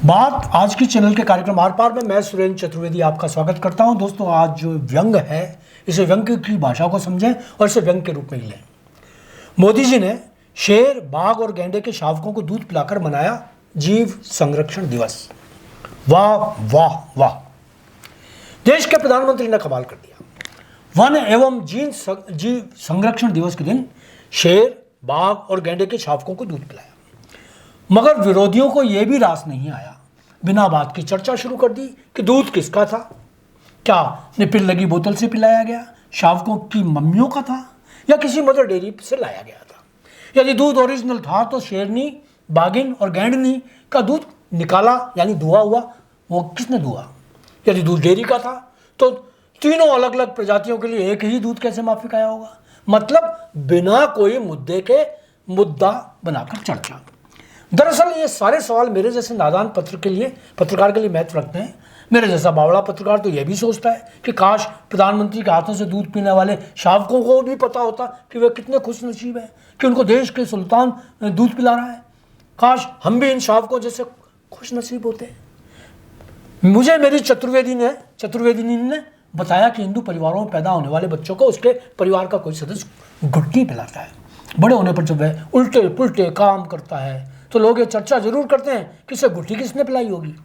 बात आज की चैनल के कार्यक्रम आर पार में मैं सुरेंद्र चतुर्वेदी आपका स्वागत करता हूं। दोस्तों, आज जो व्यंग है, इसे व्यंग की भाषा को समझें और इसे व्यंग के रूप में ही लें। मोदी जी ने शेर, बाघ और गैंडे के शावकों को दूध पिलाकर मनाया जीव संरक्षण दिवस। वाह वाह वाह! देश के प्रधानमंत्री ने कमाल कर दिया। वन एवं जीव संरक्षण दिवस के दिन शेर, बाघ और गैंडे के शावकों को दूध पिलाया, मगर विरोधियों को यह भी रास नहीं आया। बिना बात की चर्चा शुरू कर दी कि दूध किसका था। क्या निपिल लगी बोतल से पिलाया गया, शावकों की मम्मियों का था, या किसी मदर डेयरी से लाया गया था? यदि दूध ओरिजिनल था तो शेरनी, बाघिन और गैंडनी का दूध निकाला यानी दुआ हुआ, वो किसने दुआ? यदि दूध डेयरी का था तो तीनों अलग अलग प्रजातियों के लिए एक ही दूध कैसे माफिक आया होगा? मतलब बिना कोई मुद्दा बनाकर चर्चा। दरअसल ये सारे सवाल मेरे जैसे नादान पत्रकार के लिए महत्व रखते हैं। मेरे जैसा बावड़ा पत्रकार तो यह भी सोचता है कि काश प्रधानमंत्री के हाथों से दूध पीने वाले शावकों को भी पता होता कि वे कितने खुश नसीब हैं कि उनको देश के सुल्तान दूध पिला रहा है। काश हम भी इन शावकों जैसे खुश नसीब होते हैं। मुझे मेरी चतुर्वेदिनी ने बताया कि हिंदू परिवारों में पैदा होने वाले बच्चों को उसके परिवार का कोई सदस्य गुटकी पिलाता है। बड़े होने पर जब वह उल्टे पुल्टे काम करता है तो लोग ये चर्चा जरूर करते हैं कि इसे गुट्टी किसने पिलाई होगी।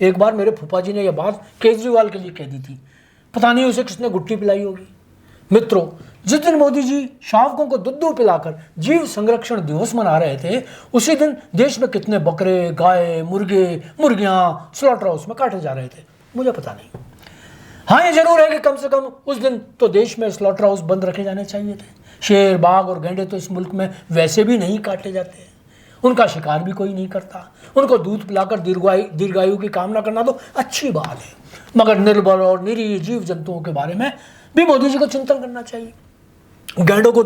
एक बार मेरे फूफा जी ने यह बात केजरीवाल के लिए कह दी थी। पता नहीं उसे किसने गुट्टी पिलाई होगी। मित्रों, जिस दिन मोदी जी शावकों को दूध पिलाकर जीव संरक्षण दिवस मना रहे थे, उसी दिन देश में कितने बकरे, गाय, मुर्गे, मुर्गियां स्लॉटर हाउस में काटे जा रहे थे, मुझे पता नहीं। हाँ, ये जरूर है कि कम से कम उस दिन तो देश में स्लॉटर हाउस बंद रखे जाने चाहिए थे। शेर, बाघ और गैंडे तो इस मुल्क में वैसे भी नहीं काटे जाते, उनका शिकार भी कोई नहीं करता। उनको दूध पिलाकर दीर्घायु की कामना करना तो अच्छी बात है, मगर निर्बल और निरीह जीव जंतुओं के बारे में भी मोदी जी को चिंतन करना चाहिए। गैंडों को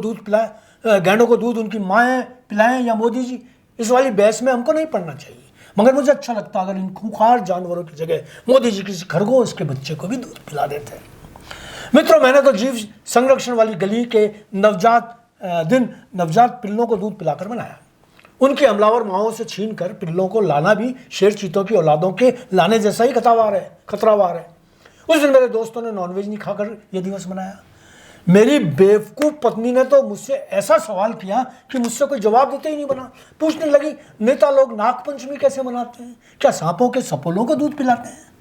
दूध उनकी माएँ पिलाएं या मोदी जी, इस वाली बहस में हमको नहीं पड़ना चाहिए। मगर मुझे अच्छा लगता अगर इन खूंखार जानवरों की जगह मोदी जी किसी खरगोश के बच्चे को भी दूध पिला देते हैं। मित्रों, मैंने तो जीव संरक्षण वाली गली के नवजात पिल्लों को दूध पिलाकर मनाया। उनकी हमलावर माओं से छीनकर पिल्लों को लाना भी शेर चीतों की औलादों के लाने जैसा ही खतरावार है। उस दिन मेरे दोस्तों ने नॉनवेज नहीं खाकर यह दिवस मनाया। मेरी बेवकूफ़ पत्नी ने तो मुझसे ऐसा सवाल किया कि मुझसे कोई जवाब देते ही नहीं बना। पूछने लगी, नेता लोग नागपंचमी कैसे मनाते हैं? क्या सांपों के सपोलों को दूध पिलाते हैं?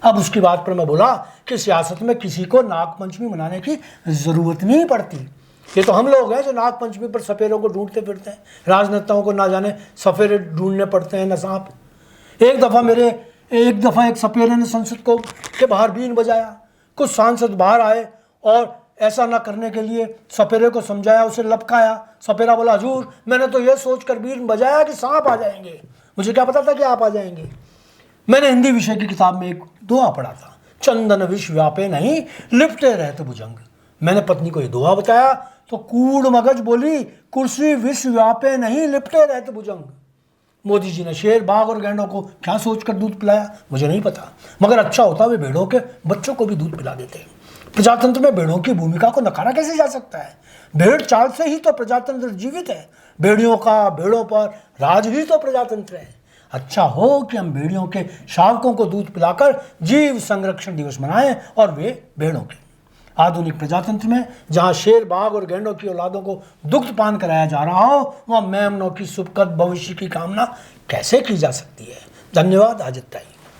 अब उसकी बात पर मैं बोला कि सियासत में किसी को नागपंचमी मनाने की ज़रूरत नहीं पड़ती। ये तो हम लोग हैं जो नागपंचमी पर सपेरों को ढूंढते फिरते हैं। राजनेताओं को ना जाने सपेरे ढूंढने पड़ते हैं न सांप। एक दफ़ा एक सपेरे ने संसद के बाहर बीन बजाया। कुछ सांसद बाहर आए और ऐसा ना करने के लिए सपेरे को समझाया, उसे लपकाया। सपेरा बोला, हजूर, मैंने तो यह सोचकर बीन बजाया कि सांप आ जाएंगे, मुझे क्या पता था कि आप आ जाएंगे। मैंने हिंदी विषय की किताब में एक दुआ पढ़ा था, चंदन विष व्यापे नहीं लिपटे रहते भुजंग। मैंने पत्नी को ये दुआ बताया तो कूड़ मगज बोली, कुर्सी विष व्यापे नहीं लिपटे रहते भुजंग। मोदी जी ने शेर, बाघ और गैंडों को क्या सोचकर दूध पिलाया मुझे नहीं पता, मगर अच्छा होता वे भेड़ों के बच्चों को भी दूध पिला देते। प्रजातंत्र में भेड़ों की भूमिका को नकारा कैसे जा सकता है? भेड़ चाल से ही तो प्रजातंत्र जीवित है। भेड़ों पर राज ही तो प्रजातंत्र है। अच्छा हो कि हम भेड़ियों के शावकों को दूध पिलाकर जीव संरक्षण दिवस मनाएं और वे भेड़ों के। आधुनिक प्रजातंत्र में जहां शेर, बाघ और गैंडों की औलादों को दुग्ध पान कराया जा रहा हो, वहां मेमनों की सुखद भविष्य की कामना कैसे की जा सकती है? धन्यवाद। आज इतना ही।